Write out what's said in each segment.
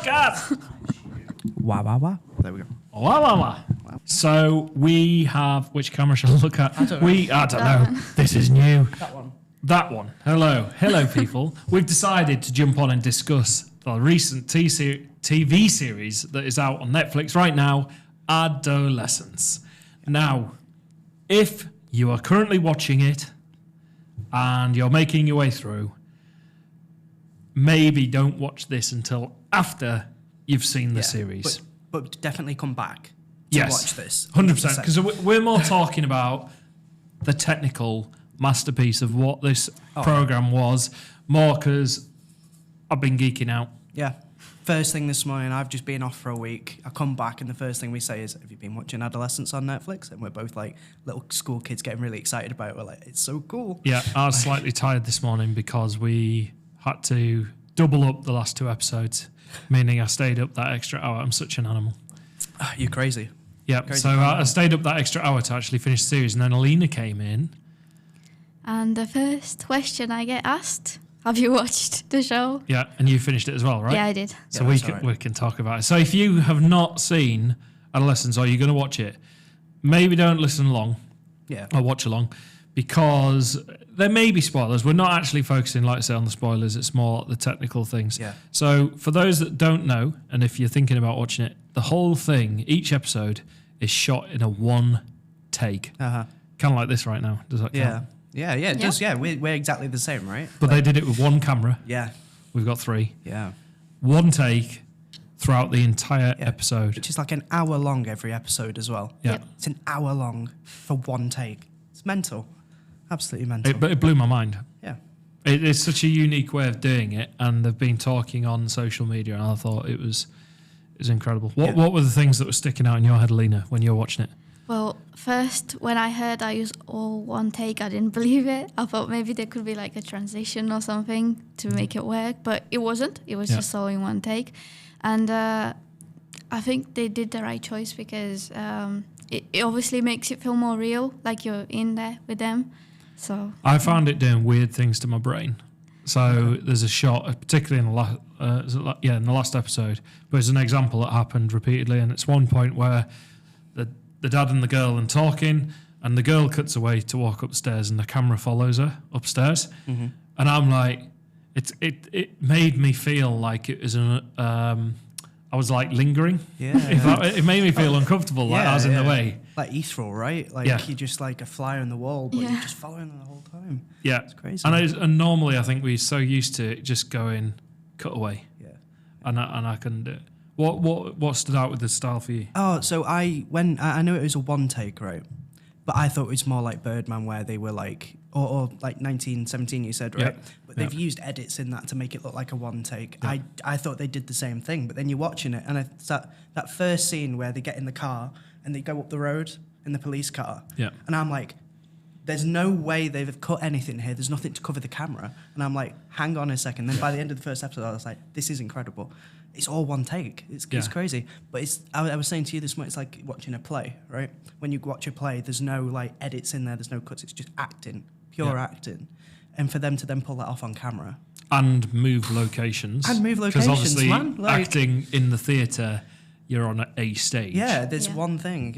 podcast. Wah, wah, wah. There we go. Wah, wah, wah. So we have, which camera shall I look at? I don't know. This is new. That one. Hello, people. We've decided to jump on and discuss the recent TV series that is out on Netflix right now, Adolescence. Now, if you are currently watching it and you're making your way through, maybe don't watch this until after you've seen the series. But definitely come back to watch this. 100%. Because we're more talking about the technical masterpiece of what this program was, more because I've been geeking out. Yeah. First thing this morning, I've just been off for a week. I come back and the first thing we say is, have you been watching Adolescence on Netflix? And we're both like little school kids getting really excited about it. We're like, it's so cool. Yeah, I was slightly tired this morning because we had to double up the last 2 episodes, meaning I stayed up that extra hour. I'm such an animal. You're crazy. Yeah, so I stayed up that extra hour to actually finish the series, and then Alina came in. And the first question I get asked, have you watched the show? Yeah, and you finished it as well, right? Yeah, I did. So we can talk about it. So if you have not seen Adolescence or you're going to watch it, maybe don't listen along or watch along, because there may be spoilers. We're not actually focusing, like I say, on the spoilers. It's more the technical things. Yeah. So for those that don't know, and if you're thinking about watching it, the whole thing, each episode is shot in a one take. Kind of like this right now. Does that count? Yeah, it does. Yeah, we're exactly the same, right? But they did it with one camera. Yeah. We've got 3. Yeah. One take throughout the entire episode. Which is like an hour long every episode as well. Yeah. Yep. It's an hour long for one take. It's mental. Absolutely mental. But it blew my mind. Yeah. It is such a unique way of doing it, and they've been talking on social media, and I thought it was incredible. What were the things that were sticking out in your head, Alina, when you were watching it? Well, first, when I heard I used all one take, I didn't believe it. I thought maybe there could be like a transition or something to make it work, but it wasn't. It was just all in one take. And I think they did the right choice because it obviously makes it feel more real, like you're in there with them. So I found it doing weird things to my brain. So there's a shot, particularly in the last episode, but it's an example that happened repeatedly, and it's one point where the dad and the girl are talking, and the girl cuts away to walk upstairs, and the camera follows her upstairs, and I'm like, it made me feel like it was I was like lingering. Yeah, it made me feel uncomfortable, like I was in the way. Like ethereal, right? Like you're just like a fly on the wall, but you're just following them the whole time. Yeah, it's crazy. And normally I think we're so used to it just going cut away. Yeah, and I couldn't do it. What stood out with the style for you? Oh, so I knew it was a one take, right? But I thought it was more like Birdman, where they were like, or like 1917, you said, right? But they've used edits in that to make it look like a one take. Yeah. I thought they did the same thing, but then you're watching it, and it's that first scene where they get in the car and they go up the road in the police car, and I'm like, there's no way they've cut anything here. There's nothing to cover the camera. And I'm like, hang on a second. Then by the end of the first episode, I was like, this is incredible. It's all one take. It's crazy. But I was saying to you this morning, it's like watching a play, right? When you watch a play, there's no like edits in there. There's no cuts. It's just acting, pure acting. And for them to then pull that off on camera. And move locations. Because obviously acting in the theatre, you're on a stage. Yeah, there's one thing,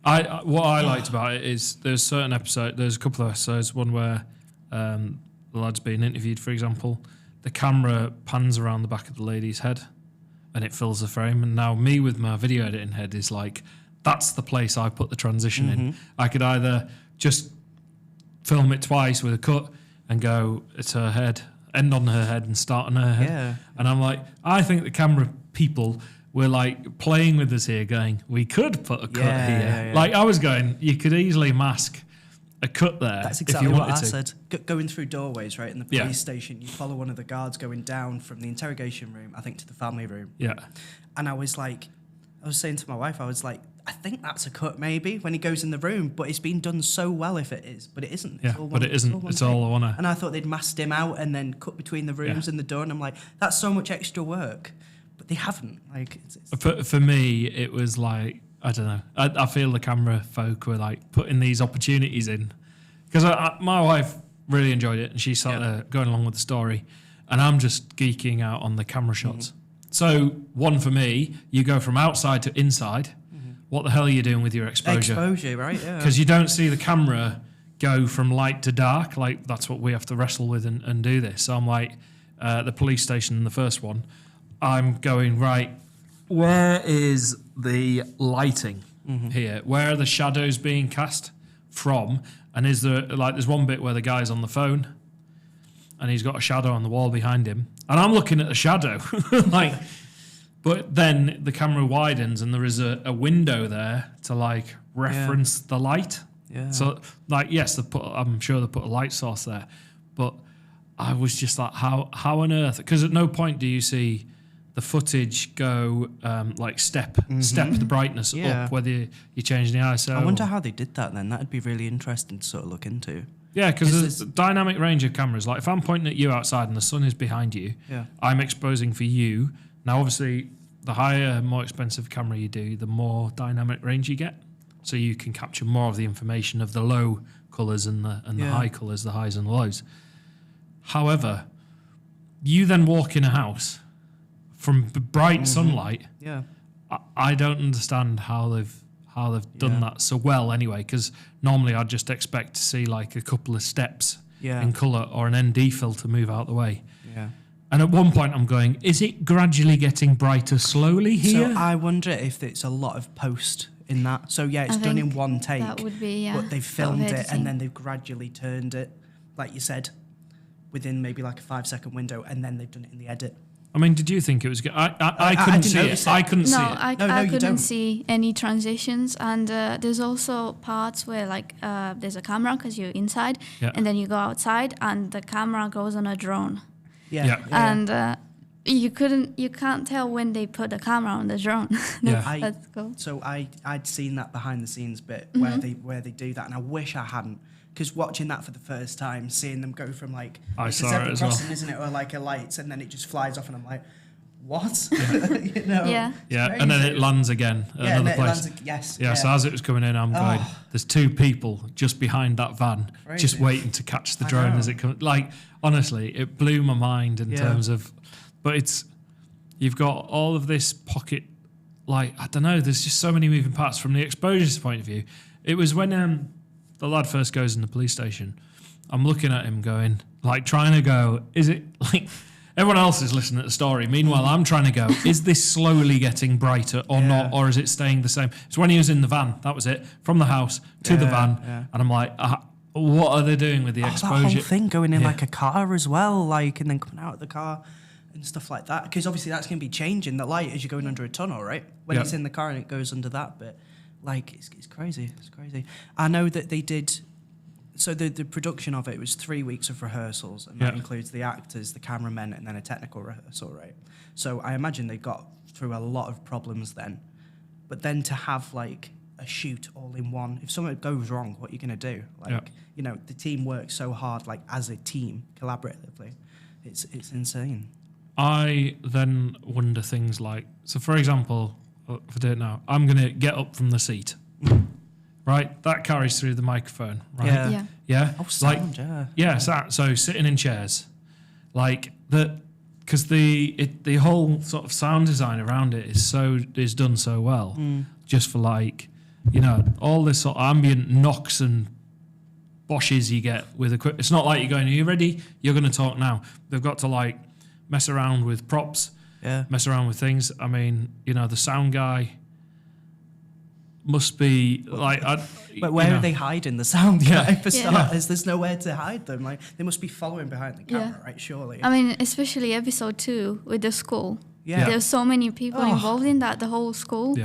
What I liked about it is there's a couple of episodes, one where the lad's being interviewed, for example, the camera pans around the back of the lady's head and it fills the frame. And now me with my video editing head is like, that's the place I put the transition in. I could either just film it twice with a cut and go, it's her head, end on her head and start on her head. Yeah. And I'm like, I think the camera people were like playing with us here going, we could put a cut here. Yeah. Like I was going, you could easily mask a cut there. That's exactly what I said. Going through doorways, right, in the police station, you follow one of the guards going down from the interrogation room, I think, to the family room. Yeah. And I was saying to my wife, I was like, I think that's a cut maybe when he goes in the room, but it's been done so well if it is, but it isn't. Yeah, but it isn't. It's all one. And I thought they'd masked him out and then cut between the rooms and the door, and I'm like, that's so much extra work. But they haven't. Like, for me, it was like, I don't know. I feel the camera folk were like putting these opportunities in, because my wife really enjoyed it and she started going along with the story, and I'm just geeking out on the camera shots. So one for me, you go from outside to inside. What the hell are you doing with your exposure? Exposure, right? Yeah. Because you don't see the camera go from light to dark. Like, that's what we have to wrestle with and do this. So I'm like, the police station in the first one, I'm going, right, where is the lighting here? Where are the shadows being cast from? And is there, like, there's one bit where the guy's on the phone and he's got a shadow on the wall behind him. And I'm looking at the shadow, like, but then the camera widens and there is a window there to, like, reference the light. Yeah. So, like, yes, I'm sure they put a light source there, but I was just like, how on earth? Because at no point do you see the footage go like step the brightness up, whether you change the ISO. I wonder how they did that then. That'd be really interesting to sort of look into. Yeah, because there's a dynamic range of cameras. Like, if I'm pointing at you outside and the sun is behind you, I'm exposing for you. Now, obviously, the higher, more expensive camera you do, the more dynamic range you get. So you can capture more of the information of the low colours and the high colours, the highs and lows. However, you then walk in a house from bright sunlight. Yeah. I don't understand how they've done that so well anyway, because normally I'd just expect to see like a couple of steps in colour or an ND filter move out the way. Yeah. And at one point I'm going, is it gradually getting brighter slowly here? So I wonder if it's a lot of post in that. So yeah, it's done in one take. That would be, but they've filmed it and then they've gradually turned it, like you said, within maybe like a 5-second window, and then they've done it in the edit. I mean, did you think it was good? I couldn't see it. I couldn't see it. I couldn't see any transitions. And there's also parts where, like, there's a camera because you're inside, and then you go outside, and the camera goes on a drone. And you can't tell when they put the camera on the drone. That's cool. So I'd seen that behind the scenes bit where they do that, and I wish I hadn't. Because watching that for the first time, seeing them go from like it's a zebra crossing, isn't it, or like a light, and then it just flies off, and I'm like, what? you know? And then it lands again at another place. So as it was coming in, I'm going, there's two people just behind that van, just waiting to catch the drone as it comes. Like, honestly, it blew my mind in terms of, but you've got all of this pocket, like, I don't know, there's just so many moving parts from the exposure's point of view. It was when the lad first goes in the police station, I'm looking at him going, like, trying to go, is it, like, everyone else is listening to the story. Meanwhile, I'm trying to go, is this slowly getting brighter or not, or is it staying the same? So when he was in the van, that was it, from the house to the van, and I'm like, what are they doing with the exposure? That whole thing going in like a car as well, like, and then coming out of the car and stuff like that, because obviously that's going to be changing the light as you're going under a tunnel, right? When it's in the car and it goes under that bit. Like, it's crazy. It's crazy. I know that they did... So the production of it was 3 weeks of rehearsals, and that includes the actors, the cameramen, and then a technical rehearsal, right? So I imagine they got through a lot of problems then. But then to have, like, a shoot all in one, if something goes wrong, what are you going to do? Like, you know, the team works so hard, like, as a team, collaboratively. It's insane. I then wonder things like... So, for example... If I do it now, I'm going to get up from the seat. Right? That carries through the microphone, right? Yeah. Oh, sound, so sitting in chairs. Like, because the whole sort of sound design around it is done so well, just for, like, you know, all this sort of ambient knocks and boshes you get with equipment. It's not like you're going, are you ready? You're going to talk now. They've got to, like, mess around with props. Mess around with things. I mean, you know, the sound guy must be like... But where are they hiding the sound guy for starters? There's nowhere to hide them. Like, they must be following behind the camera, right? Surely. I mean, especially episode 2 with the school. There's so many people involved in that, the whole school.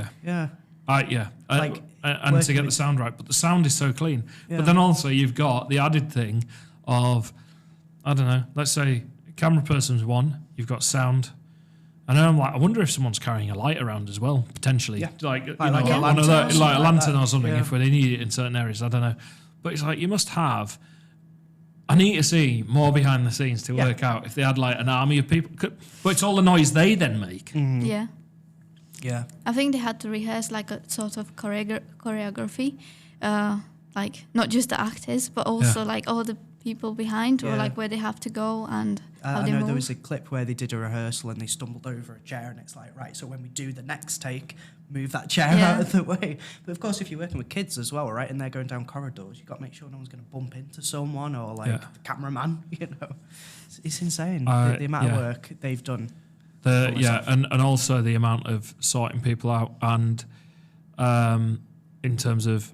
Like, and to get the sound right. But the sound is so clean. But then also you've got the added thing of, I don't know, let's say camera person's one, you've got sound... And I'm like, I wonder if someone's carrying a light around as well, potentially. Like a lantern or something, if they need it in certain areas. I don't know. But it's like, you must have... I need to see more behind the scenes to work out if they had, like, an army of people. But it's all the noise they then make. Yeah. I think they had to rehearse, like, a sort of choreography. Like, not just the actors, but also, like, all the people behind, or, like, where they have to go and... how I they know move. there was a clip where they did a rehearsal and they stumbled over a chair, and it's like, right, so when we do the next take, move that chair out of the way. But of course, if you're working with kids as well, right, and they're going down corridors, you've got to make sure no one's going to bump into someone or like the cameraman. It's insane the amount of work they've done. And also the amount of sorting people out, and in terms of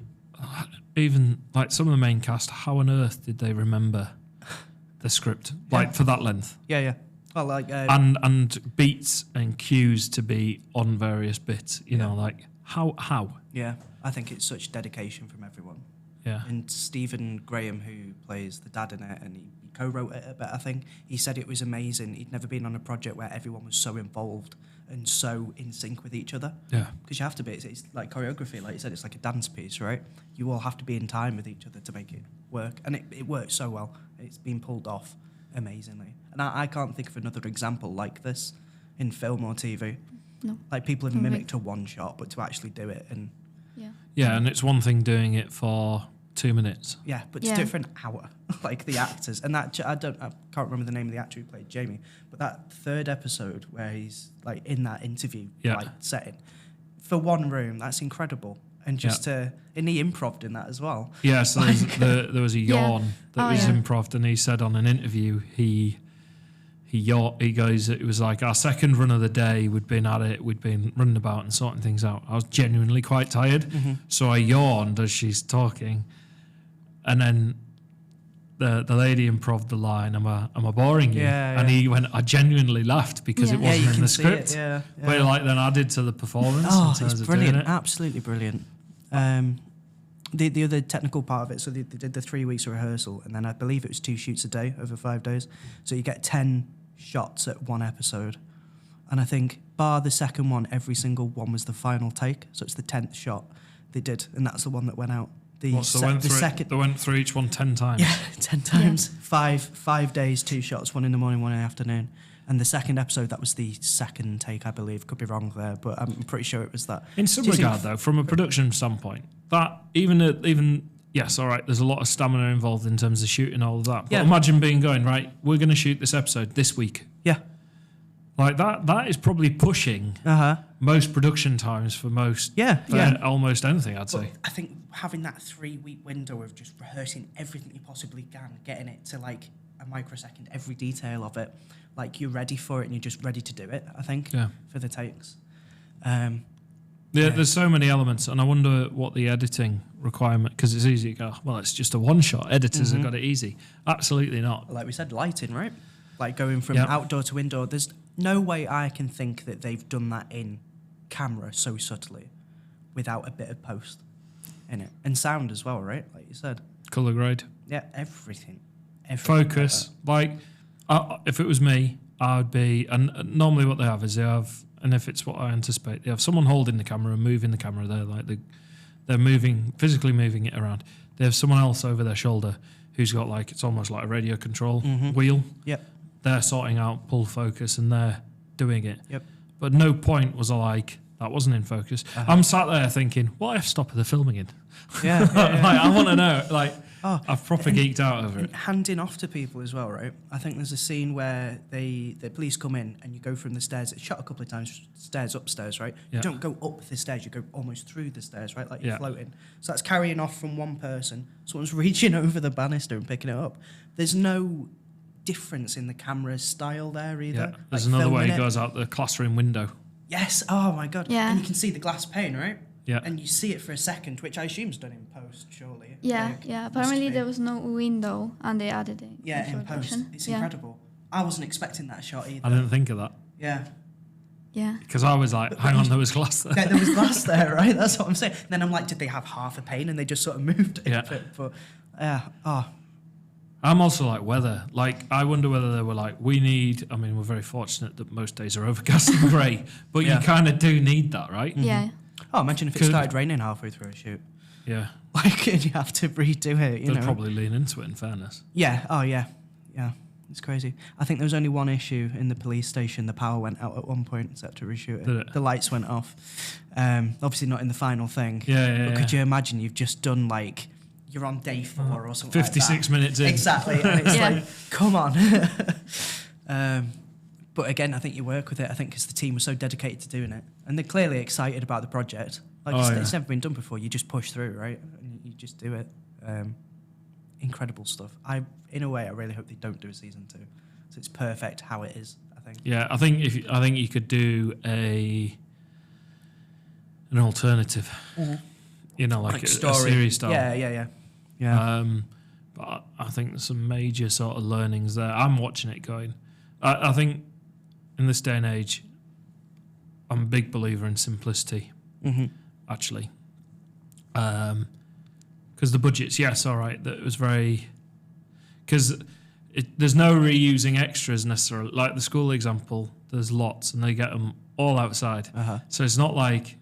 even like some of the main cast, how on earth did they remember the script for that length? Well, like and beats and cues to be on various bits. You know, like how? Yeah, I think it's such dedication from everyone. Yeah. And Stephen Graham, who plays the dad in it, and he co-wrote it a bit, I think, he said it was amazing. He'd never been on a project where everyone was so involved and so in sync with each other. Yeah. Because you have to be. It's like choreography, like you said, it's like a dance piece, right? You all have to be in time with each other to make it work. And it works so well. It's been pulled off amazingly. And I can't think of another example like this in film or TV. No. Like people have mimicked a one shot, but to actually do it and... Yeah, and it's one thing doing it for 2 minutes. Yeah, but to do it for an hour, like the actors. And that, I can't remember the name of the actor who played Jamie, but that third episode where he's like in that interview like setting, for one room, that's incredible. And just and he improv'd in that as well. Yeah, so there was a yawn that was improv'd, and he said on an interview he goes, it was like our second run of the day, we'd been at it, we'd been running about and sorting things out. I was genuinely quite tired, so I yawned as she's talking, and then the lady improv'd the line, am I boring you? And he went, I genuinely laughed because it wasn't in the script. But like then added to the performance. It's brilliant, absolutely brilliant. The other technical part of it, so they did the 3 weeks of rehearsal, and then I believe it was 2 shoots a day over 5 days. So you get 10 shots at one episode. And I think, bar the second one, every single one was the final take. So it's the 10th shot they did, and that's the one that went out. They went through each one 10 times? Yeah, 10 times. 5 days, 2 shots, 1 in the morning, 1 in the afternoon. And the second episode, that was the second take, I believe. Could be wrong there, but I'm pretty sure it was that. In some regard, though, from a production standpoint, that even yes, all right, there's a lot of stamina involved in terms of shooting all of that. But imagine going, right, we're going to shoot this episode this week. Yeah. Like that is probably pushing most production times for most, almost anything, I'd say. I think having that 3-week window of just rehearsing everything you possibly can, getting it to like a microsecond, every detail of it, like you're ready for it and you're just ready to do it, I think, for the takes. There's so many elements, and I wonder what the editing requirement, because it's easy to go, well, it's just a one-shot. Editors have got it easy. Absolutely not. Like we said, lighting, right? Like going from outdoor to indoor. There's no way I can think that they've done that in camera so subtly without a bit of post in it. And sound as well, right? Like you said. Colour grade. Yeah, everything. Focus. If it was me, I would be, and normally what they have is and if it's what I anticipate, they have someone holding the camera and moving the camera. They're physically moving it around. They have someone else over their shoulder who's got it's almost like a radio control wheel. Yep. They're sorting out pull focus and they're doing it. Yep. But no point was that wasn't in focus. I'm sat there thinking, what f-stop are they filming in? Yeah. I want to know. I've proper geeked out over it. Handing off to people as well, right? I think there's a scene where the police come in and you go from the stairs. It's shot a couple of times, stairs upstairs, right? Yeah. You don't go up the stairs, you go almost through the stairs, right? Like you're floating. So that's carrying off from one person. Someone's reaching over the banister and picking it up. There's no difference in the camera style there either. Yeah. There's another way it goes out the classroom window. Yes. Oh my God. Yeah. And you can see the glass pane, right? Yeah. And you see it for a second, which I assume is done in post, surely. Yeah. Apparently there was no window and they added it. Yeah, in post. It's incredible. I wasn't expecting that shot either. I didn't think of that. Yeah. Yeah. Because I was like, hang on, there was glass there. Yeah, there was glass there, right? That's what I'm saying. Then I'm like, did they have half a pane and they just sort of moved it? Yeah. But I'm also like weather. I wonder whether they were we're very fortunate that most days are overcast and grey, but you kind of do need that, right? Yeah. Oh, imagine if it started raining halfway through a shoot. Yeah. And you have to redo it, They'd probably lean into it, in fairness. Yeah. Oh, yeah. Yeah. It's crazy. I think there was only one issue in the police station. The power went out at one point, so I had to reshoot it. Did it? The lights went off. Obviously not in the final thing. Yeah. But could you imagine you've just done you're on day 4 or something 56 minutes in. Exactly. And it's come on. But again, I think you work with it. I think because the team was so dedicated to doing it, and they're clearly excited about the project. Like it's never been done before. You just push through, right? And you just do it. Incredible stuff. In a way, I really hope they don't do a season 2. So it's perfect how it is, I think. Yeah, I think you could do an alternative. You know, like a series style. Yeah. But I think there's some major sort of learnings there. I'm watching it going. I think in this day and age, I'm a big believer in simplicity, actually. Because the budgets, yes, all right, that was very... Because there's no reusing extras necessarily. Like the school example, there's lots, and they get them all outside. So it's not like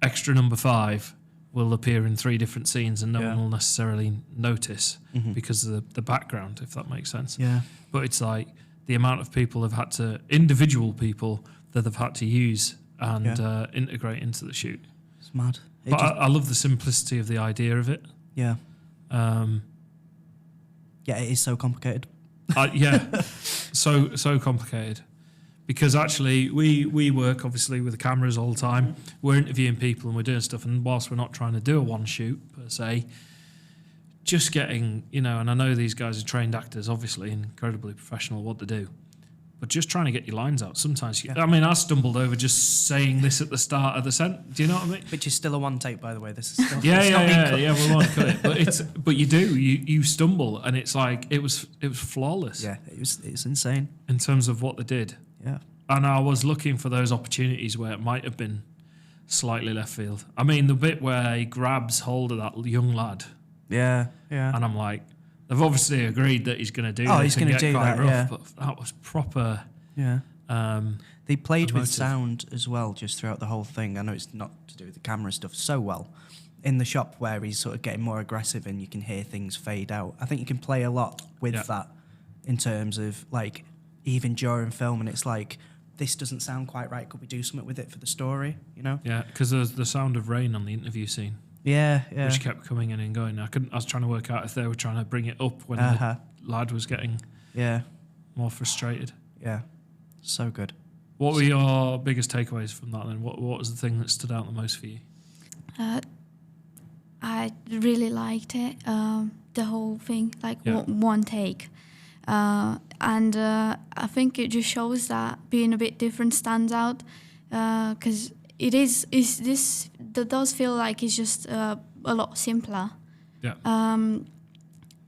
extra number 5 will appear in 3 different scenes and no one will necessarily notice because of the background, if that makes sense. Yeah. But it's like the amount of people have had to, individual people that have had to use and integrate into the shoot. It's mad. But I love the simplicity of the idea of it. Yeah. Yeah, it is so complicated. So complicated. Because actually, we work obviously with the cameras all the time. We're interviewing people and we're doing stuff. And whilst we're not trying to do a one shoot per se, just getting, and I know these guys are trained actors, obviously, incredibly professional at what they do. But just trying to get your lines out. Sometimes, I stumbled over just saying this at the start of the sentence. Do you know what I mean? Which is still a one take, by the way. This is still yeah. We won't cut it, but you do. You stumble, and it's like it was flawless. Yeah, it's insane in terms of what they did. Yeah, and I was looking for those opportunities where it might have been slightly left field. I mean, the bit where he grabs hold of that young lad. Yeah. And I'm like. They've obviously agreed that he's going to do this. Oh, he's going to do that, rough, but that was proper. Yeah. They played emotive. with sound as well just throughout the whole thing. I know it's not to do with the camera stuff so well. In the shop where he's sort of getting more aggressive and you can hear things fade out. I think you can play a lot with that in terms of, like, even during film, and it's like, this doesn't sound quite right. Could we do something with it for the story, Yeah, because there's the sound of rain on the interview scene. Yeah. Which kept coming in and going. I was trying to work out if they were trying to bring it up when the lad was getting more frustrated. Yeah, so good. What were your biggest takeaways from that then? What was the thing that stood out the most for you? I really liked it, the whole thing, like one take. And I think it just shows that being a bit different stands out, because that does feel like it's just a lot simpler. Yeah.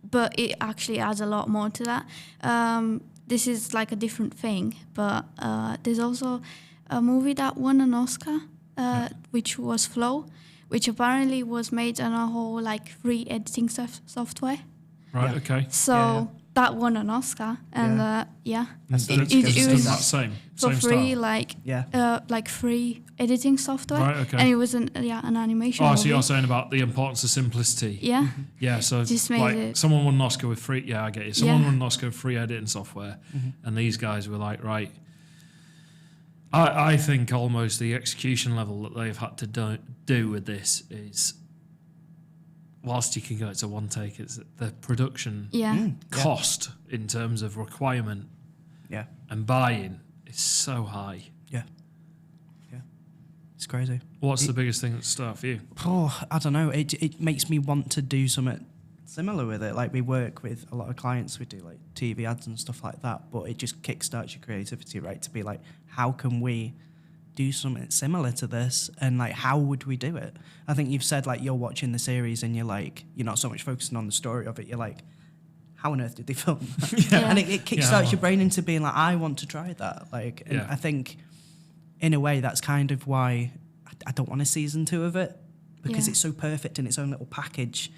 But it actually adds a lot more to that. This is like a different thing, but there's also a movie that won an Oscar, which was Flow, which apparently was made on a whole like free editing software. Right. Okay. So. That won an Oscar, and it was that same for free, style. like free editing software. Right, okay. And it was an animation. Oh, movie. so you're saying about the importance of simplicity? Yeah. Yeah. So just made it. Someone won an Oscar with free. Yeah, I get it. Someone won an Oscar with free editing software, and these guys were like, right. I think almost the execution level that they've had to do with this is. Whilst you can go, it's a one take. It's the production cost in terms of requirement, and buy-in is so high. Yeah, it's crazy. What's the biggest thing that stood out for you? Oh, I don't know. It makes me want to do something similar with it. Like we work with a lot of clients. We do like TV ads and stuff like that. But it just kickstarts your creativity, right? To be like, how can we do something similar to this, and like how would we do it? I think you've said like you're watching the series and you're like, you're not so much focusing on the story of it, you're like, how on earth did they film that? And it kickstarts your brain into being like, I want to try that. Like, and I think in a way that's kind of why I don't want a season 2 of it, because it's so perfect in its own little package.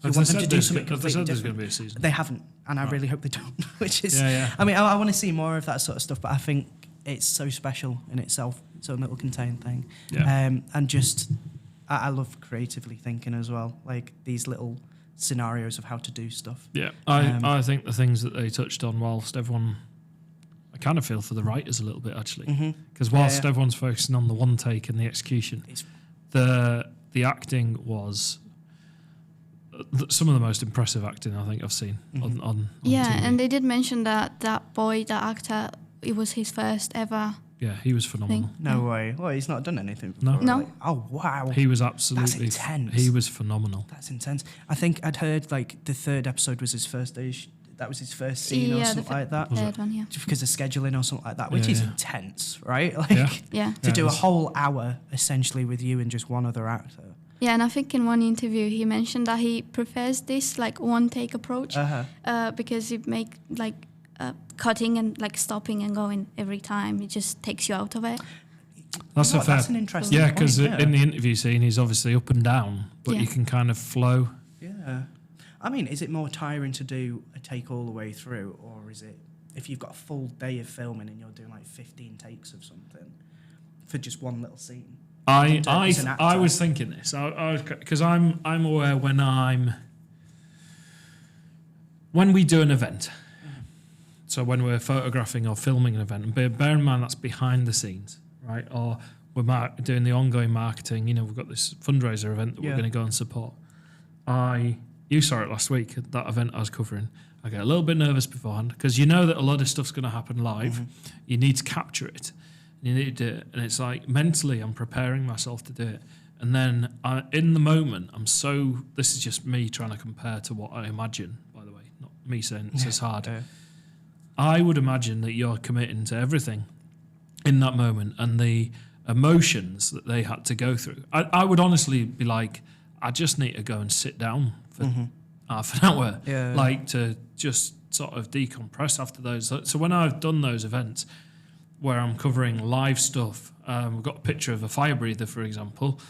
You want them to do something completely different. Going to be a season. They haven't, and I really hope they don't. Which is, I mean, I want to see more of that sort of stuff, but I think it's so special in itself, its own little contained thing. And just, I love creatively thinking as well, like these little scenarios of how to do stuff. Yeah, I think the things that they touched on, whilst everyone, I kind of feel for the writers a little bit actually, because whilst everyone's focusing on the one take and the execution, the acting was some of the most impressive acting I think I've seen on Yeah, TV. and they did mention that boy, that actor, it was his first ever. Yeah, he was phenomenal. No way. Well, he's not done anything before. No. Like, oh, wow. He was absolutely... That's intense. He was phenomenal. That's intense. I think I'd heard like the third episode was his first day. That was his first scene or something like that. Third one, yeah. Just because of scheduling or something like that, which is intense, right? Like Yeah. to do a whole hour essentially with you and just one other actor. Yeah, and I think in one interview he mentioned that he prefers this like one take approach because it make like cutting and like stopping and going every time. It just takes you out of it. That's That's an interesting point. because in the interview scene he's obviously up and down, but you can kind of flow. Yeah. I mean, is it more tiring to do a take all the way through, or is it if you've got a full day of filming and you're doing like 15 takes of something for just one little scene? I was thinking this because I'm aware when we do an event, so when we're photographing or filming an event, and bear in mind that's behind the scenes, right? Or we're doing the ongoing marketing. You know, we've got this fundraiser event that we're going to go and support. You saw it last week at that event I was covering. I get a little bit nervous beforehand because you know that a lot of stuff's going to happen live. You need to capture it. You need to do it, and it's like mentally I'm preparing myself to do it, and then in the moment this is just me trying to compare to what I imagine, by the way, not me saying it's as hard. I would imagine that you're committing to everything in that moment and the emotions that they had to go through. I would honestly be like, I just need to go and sit down for half an hour, like to just sort of decompress after those. So when I've done those events where I'm covering live stuff, we've got a picture of a fire breather, for example.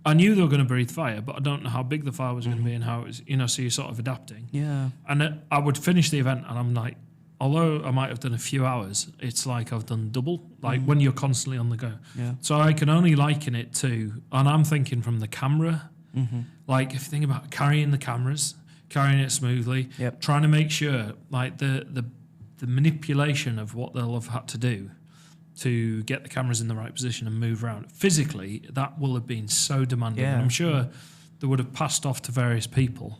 I knew they were going to breathe fire, but I don't know how big the fire was going to be and how it was, so you're sort of adapting. Yeah. And I would finish the event and I'm like, although I might have done a few hours, it's like I've done double, like when you're constantly on the go. Yeah. So I can only liken it to, and I'm thinking from the camera, like if you think about carrying the cameras, carrying it smoothly, trying to make sure like the manipulation of what they'll have had to do to get the cameras in the right position and move around. Physically, that will have been so demanding. Yeah. And I'm sure they would have passed off to various people.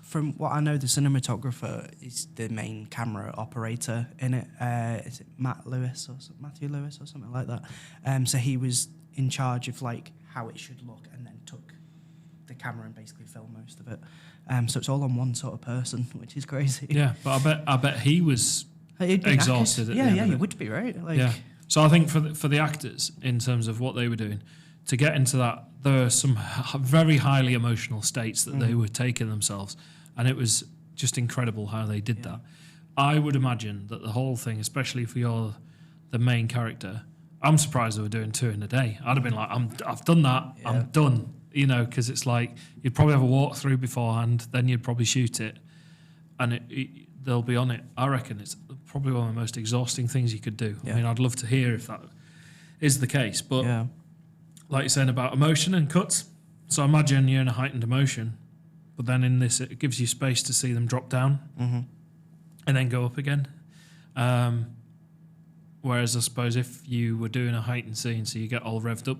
From what I know, the cinematographer is the main camera operator in it. Is it Matthew Lewis or something like that? So he was in charge of like how it should look, and then took the camera and basically filmed most of it. So it's all on one sort of person, which is crazy. Yeah, but I bet he was exhausted. Yeah, you would be, right? Like, yeah. So I think for the actors, in terms of what they were doing, to get into that, there were some very highly emotional states that they were taking themselves, and it was just incredible how they did that. I would imagine that the whole thing, especially if you're the main character, I'm surprised they were doing 2 in a day. I'd have been like, I've done that, I'm done, because it's like you'd probably have a walkthrough beforehand, then you'd probably shoot it, and they'll be on it. I reckon it's probably one of the most exhausting things you could do. I mean, I'd love to hear if that is the case, but like you're saying about emotion and cuts, so imagine you're in a heightened emotion, but then in this it gives you space to see them drop down and then go up again. Whereas I suppose if you were doing a heightened scene, so you get all revved up,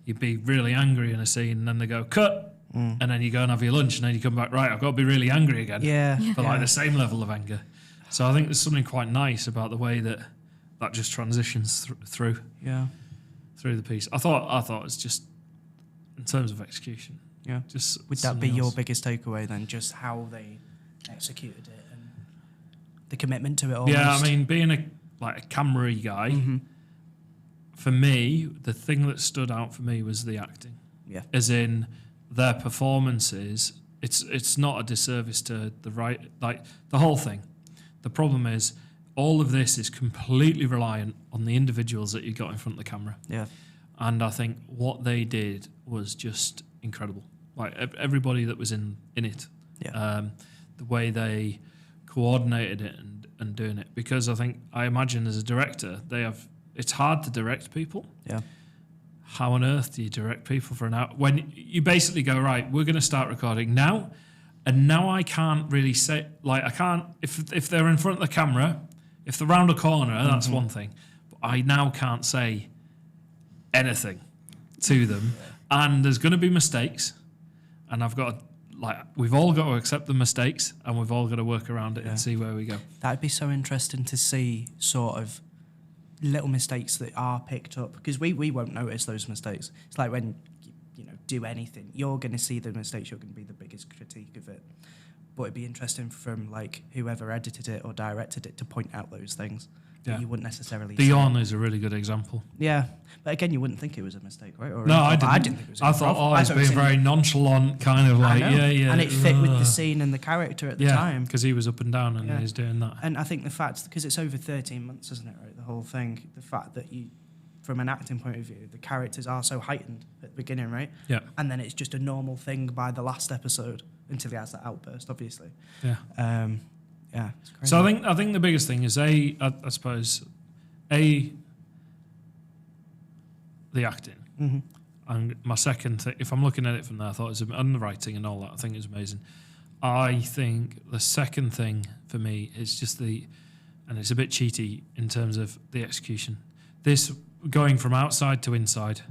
you'd be really angry in a scene, and then they go cut, and then you go and have your lunch, and then you come back, right, I've got to be really angry again. For like the same level of anger. So I think there's something quite nice about the way that just transitions through the piece. I thought it's just, in terms of execution. Yeah. Just would that be your biggest takeaway then, just how they executed it and the commitment to it almost? Yeah, I mean, being a camera guy, for me, the thing that stood out for me was the acting. Yeah. As in their performances, it's not a disservice to the whole thing. The problem is all of this is completely reliant on the individuals that you got in front of the camera. Yeah. And I think what they did was just incredible. Like everybody that was in it. Yeah. The way they coordinated it and doing it. Because I imagine as a director, it's hard to direct people. Yeah. How on earth do you direct people for an hour? When you basically go, right, we're going to start recording now. And now I can't really say, I can't, if they're in front of the camera, if they're round a corner, that's one thing. But I now can't say anything to them. And there's going to be mistakes. And I've got to like we've all got to accept the mistakes and we've all got to work around it and see where we go. That'd be so interesting to see sort of little mistakes that are picked up, because we won't notice those mistakes. It's like when you know, do anything, you're going to see the mistakes, you're going to be the biggest critique of it. But it'd be interesting from like whoever edited it or directed it to point out those things that you wouldn't necessarily see. Beyond is a really good example. Yeah, but again, you wouldn't think it was a mistake, right? Or no, I didn't think it was. I thought, he's being very nonchalant, kind of like, yeah. And it fit with the scene and the character at the time. because he was up and down and he's doing that. And I think the fact, because it's over 13 months, isn't it, right, the whole thing, the fact that you, from an acting point of view, the characters are so heightened at the beginning, right? Yeah. And then it's just a normal thing by the last episode until he has that outburst, obviously. Yeah. Yeah, it's crazy. So I think the biggest thing is I suppose the acting. Mm-hmm. And my second thing, if I'm looking at it from there, I thought it was and the writing and all that. I think it was amazing. I think the second thing for me is just and it's a bit cheaty in terms of the execution. This going from outside to inside.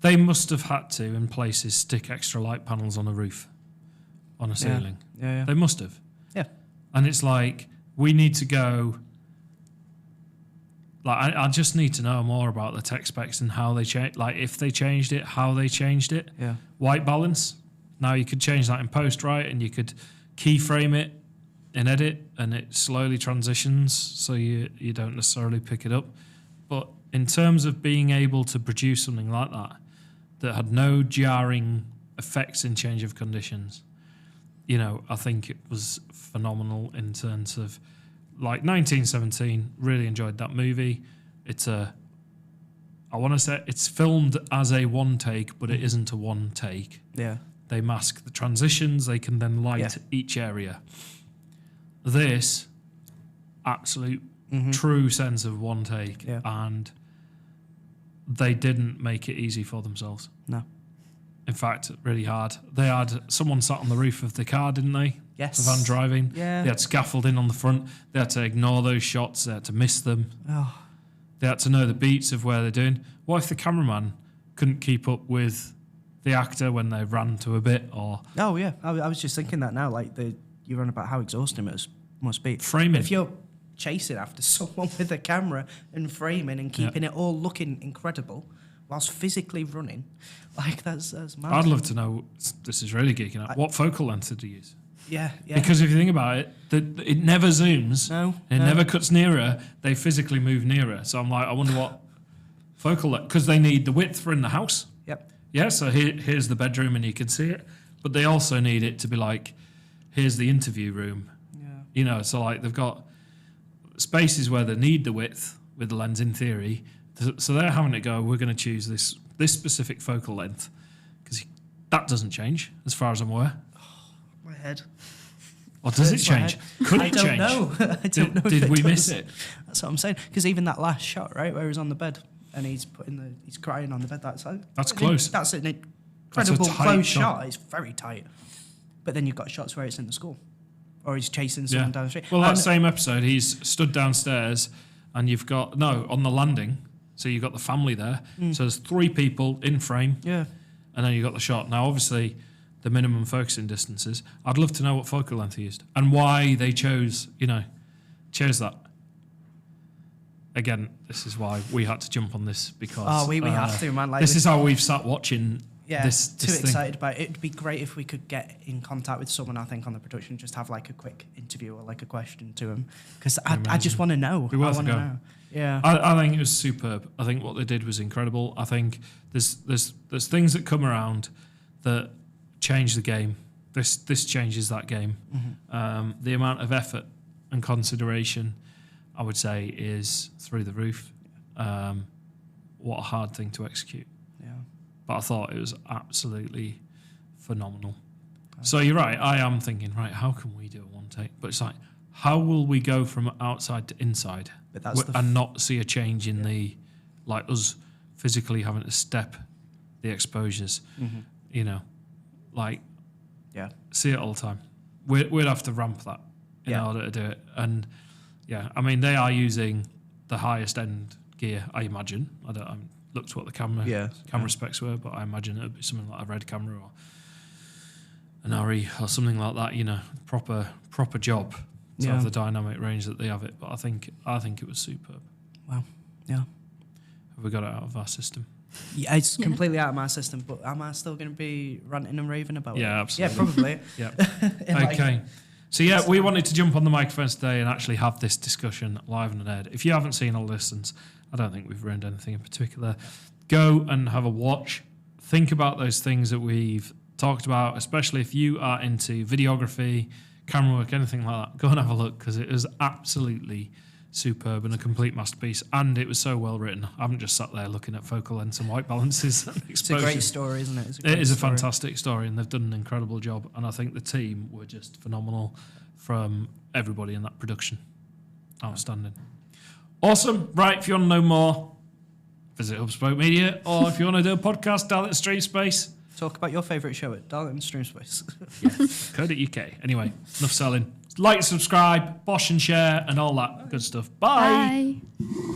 They must have had to, in places, stick extra light panels on a roof, on a ceiling. Yeah. They must have. Yeah. And it's like, we need to go. Like, I just need to know more about the tech specs and how they change. Like, if they changed it, how they changed it. Yeah. White balance. Now you could change that in post, right? And you could keyframe it in edit, and it slowly transitions, so you don't necessarily pick it up. But in terms of being able to produce something like that had no jarring effects in change of conditions, you know, I think it was phenomenal in terms of. Like 1917, really enjoyed that movie. I want to say it's filmed as a one take, but it isn't a one take. Yeah. They mask the transitions, they can then light each area. This, absolute true sense of one take, and they didn't make it easy for themselves. No. In fact, really hard. They had someone sat on the roof of the car, didn't they? Yes. The van driving. Yeah. They had scaffolding on the front. They had to ignore those shots. They had to miss them. Oh. They had to know the beats of where they're doing. What if the cameraman couldn't keep up with the actor when they ran to a bit? Or Oh, yeah. I was just thinking that now. Like, you're on about how exhausting it must be. Framing. If you're chasing after someone with a camera and framing and keeping it all looking incredible whilst physically running, like, that's mad. I'd love to know, this is really geeking out, what focal length did you use? Yeah. Because if you think about it, it never zooms. No. It never cuts nearer. They physically move nearer. So I'm like, I wonder what focal length, because they need the width for in the house. Yep. Yeah, so here's the bedroom and you can see it. But they also need it to be like, here's the interview room. Yeah. You know, so like they've got spaces where they need the width with the lens in theory. So they're having to go, we're going to choose this specific focal length, because that doesn't change as far as I'm aware. My head. Or does it change? Could it change? I don't know. I don't know. Did if we does. miss it? That's what I'm saying. Because even that last shot, right, where he's on the bed and he's crying on the bed. That's close. That's an incredible tight close shot. shot. It's very tight. But then you've got shots where it's in the school, or he's chasing someone down the street. Well, that same episode, he's stood downstairs, and you've got on the landing. So you've got the family there. So there's 3 people in frame. Yeah. And then you've got the shot. Now, obviously, the minimum focusing distances. I'd love to know what focal length he used and why they chose that. Again, this is why we had to jump on this, because we have to, man. Like, this is how we've sat watching. Yeah, this too thing. excited about it. It'd be great if we could get in contact with someone, I think, on the production, just have like a quick interview or like a question to him, because I just want to know. Be worth I want to know. Yeah, I think it was superb. I think what they did was incredible. I think there's things that come around that change the game. This changes that game. The amount of effort and consideration, I would say, is through the roof. What a hard thing to execute. Yeah. But I thought it was absolutely phenomenal. So you're right. I am thinking, right, how can we do a one take? But it's like, how will we go from outside to inside But that's and not see a change in like us physically having to step the exposures? You know, like, see it all the time. We'd have to ramp that in order to do it. And I mean, they are using the highest end gear, I imagine. I looked what the camera specs were, but I imagine it would be something like a red camera or an RE or something like that, you know, proper job to have the dynamic range that they have it. But I think it was superb. Wow. Yeah. Have we got it out of our system? Yeah, it's completely out of my system, but am I still going to be ranting and raving about it? Yeah, absolutely. Yeah, probably. Yeah. Okay. So yeah, we wanted to jump on the microphones today and actually have this discussion live and aired. If you haven't seen Adolescence, I don't think we've ruined anything in particular. Go and have a watch. Think about those things that we've talked about, especially if you are into videography, camera work, anything like that. Go and have a look because it is absolutely superb and a complete masterpiece, and it was so well written. I haven't just sat there looking at focal lengths and white balances and It's a great story, isn't it? It is a fantastic story, and they've done an incredible job, and I think the team were just phenomenal from everybody in that production. Outstanding. Awesome. Right, if you want to know more, visit Hubspoke Media, or if you want to do a podcast, Darlington Stream Space. Talk about your favourite show at Darlington Stream Space. .co.uk. Anyway, enough selling. Like, subscribe, bosh and share, and all that good stuff. Bye. Bye.